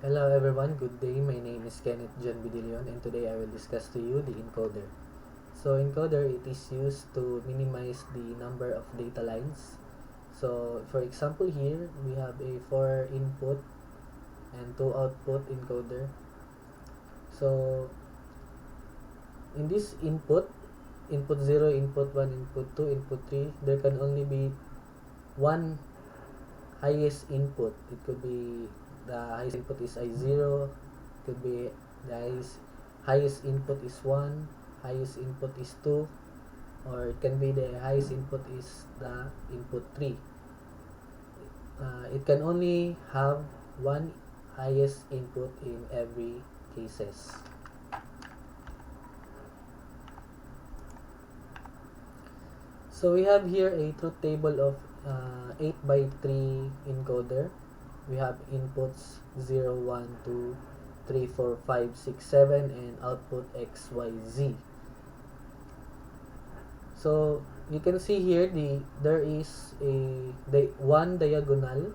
Hello everyone, good day. My name is Kenneth John Bidilion and today I will discuss to you the encoder. So encoder, it is used to minimize the number of data lines. So for example here, we have a 4 input and 2 output encoder. So in this input 0, input 1, input 2, input 3, there can only be one highest input. It could be the highest input is I0, it could be the highest input is 1, highest input is 2, or it can be the highest input is the input 3. It can only have one highest input in every cases. So we have here a truth table of 8 by 3 encoder. We have inputs 0, 1, 2, 3, 4, 5, 6, 7 and output X, Y, Z. So you can see here there is one diagonal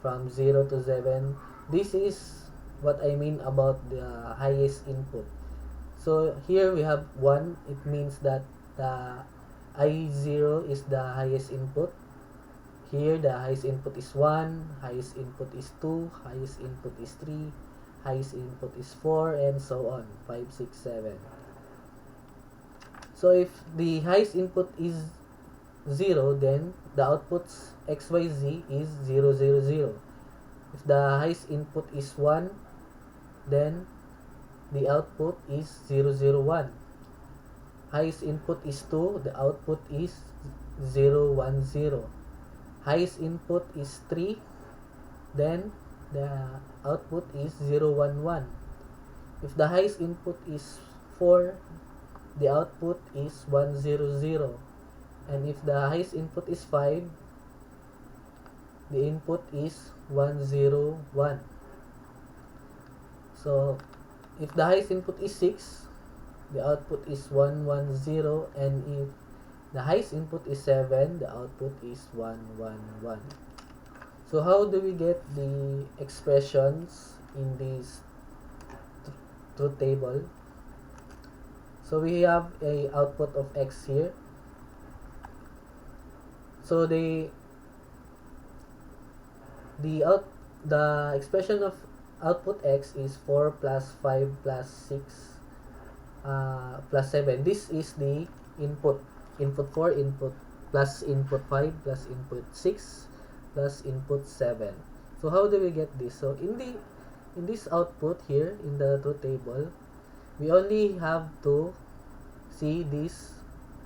from 0 to 7. This is what I mean about the highest input. So here we have 1. It means that the I0 is the highest input. Here the highest input is 1, highest input is 2, highest input is 3, highest input is 4, and so on, 5, 6, 7. So if the highest input is 0, then the outputs XYZ is 0, 0, 0. If the highest input is 1, then the output is 0, 0, 1. Highest input is 2, the output is 0, 1, 0. Highest input is 3, then the output is 0, 1, 1. If the highest input is 4, the output is 1, 0, 0. And if the highest input is 5, the input is 1, 0, 1. So if the highest input is 6, the output is 1, 1, 0. And if the highest input is 7, the output is 1, 1, 1. So how do we get the expressions in this truth table? So we have a output of X here. So the expression of output X is 4 plus 5 plus 6 plus 7. This is the input 4, input plus input 5 plus input 6 plus input 7. So how do we get this? So in this output here in the truth table, we only have to see these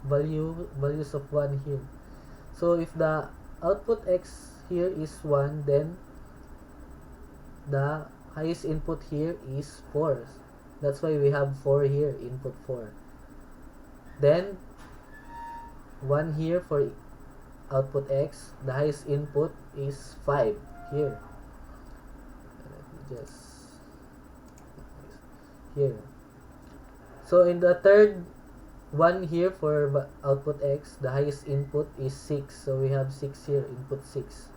values of 1 here. So if the output X here is 1, then the highest input here is 4. That's why we have 4 here, input 4. Then 1 here for output X. The highest input is 5 here. Just here. So in the third one here for output X, the highest input is 6. So we have 6 here, input 6.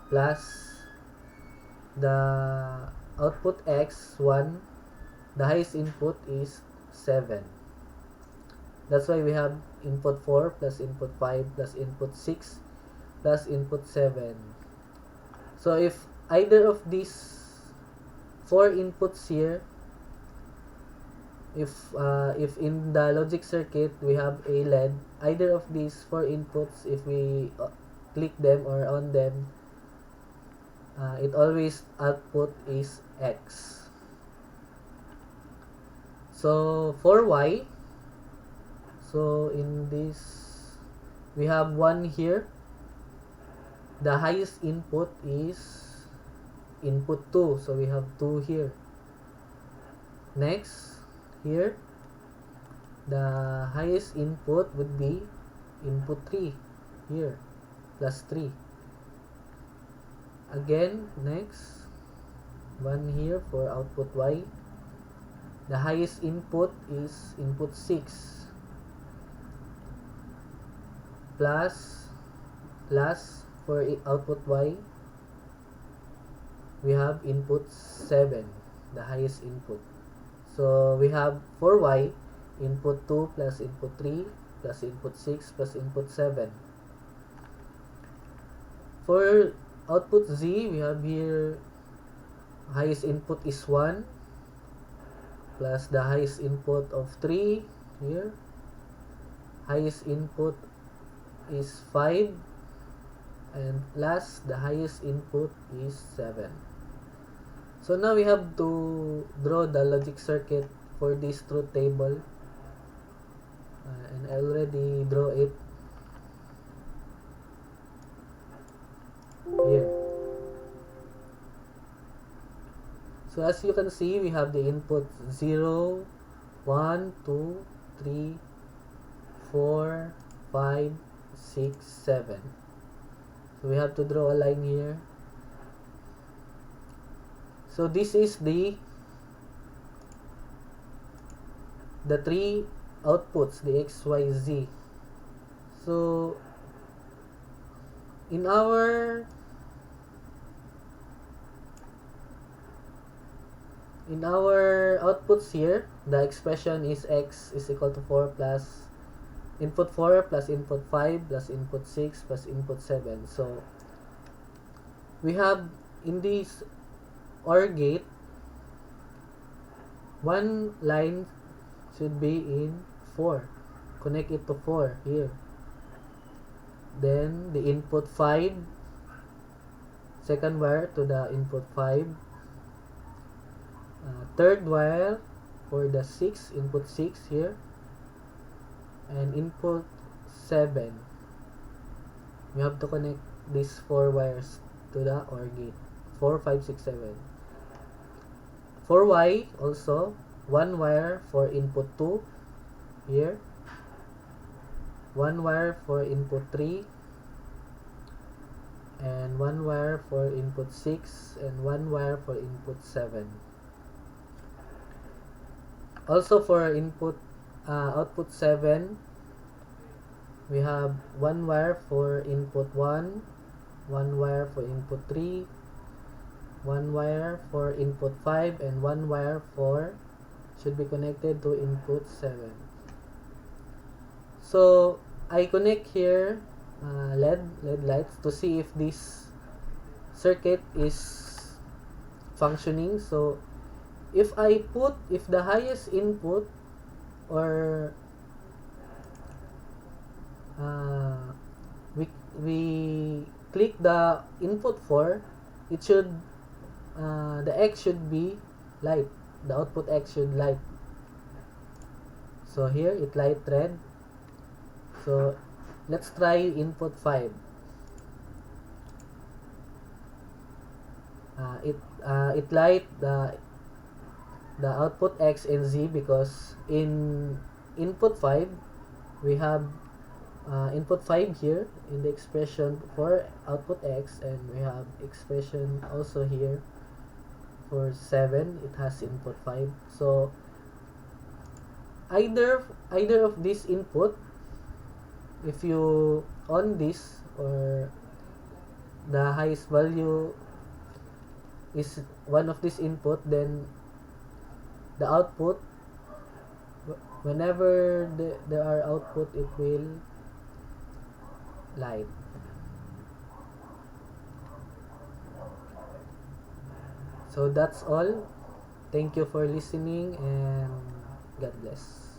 Plus the output X 1, the highest input is 7. That's why we have input 4 plus input 5 plus input 6 plus input 7. So if either of these 4 inputs here, if in the logic circuit we have a LED, either of these 4 inputs, if we click them or on them, it always output is X. So for Y, so in this we have 1 here. The highest input is input 2, so we have 2 here. Next, here the highest input would be input 3 here, plus 3. Again, next, 1 here for output Y. The highest input is input 6 plus for output Y. we have input 7, the highest input. So we have for y, input 2 plus input 3 plus input 6 plus input 7. For output z, we have here highest input is 1 plus the highest input of 3 here. Highest input is 5, and last, the highest input is 7. So now we have to draw the logic circuit for this truth table, and I already draw it here. So as you can see, we have the input 0, 1, 2, 3, 4, 5, 6, 7. So we have to draw a line here. So this is the three outputs, the x, y, z. So in our outputs here, the expression is x is equal to 4 plus input 4 plus input 5 plus input 6 plus input 7. So we have in this OR gate, one line should be in 4. Connect it to 4 here. Then the input 5, second wire to the input 5. Third wire for the 6, input 6 here. And input 7. We have to connect these 4 wires to the OR gate. 4, 5, 6, 7. For y also, one wire for input 2 here, one wire for input 3, and one wire for input 6, and one wire for input 7. Also for output 7, we have one wire for input 1, one wire for input 3, one wire for input 5, and one wire should be connected to input 7. So I connect here LED lights to see if this circuit is functioning. So if the highest input, or we click the input 4, it should the X should be light. The output X should light. So here it light red. So let's try input 5. It light the output X and Z, because in input 5 we have input 5 here in the expression for output X, and we have expression also here for 7. It has input 5. So either of this input, if you on this, or the highest value is one of this input, then the output, whenever there are output, it will light. So that's all. Thank you for listening, and God bless.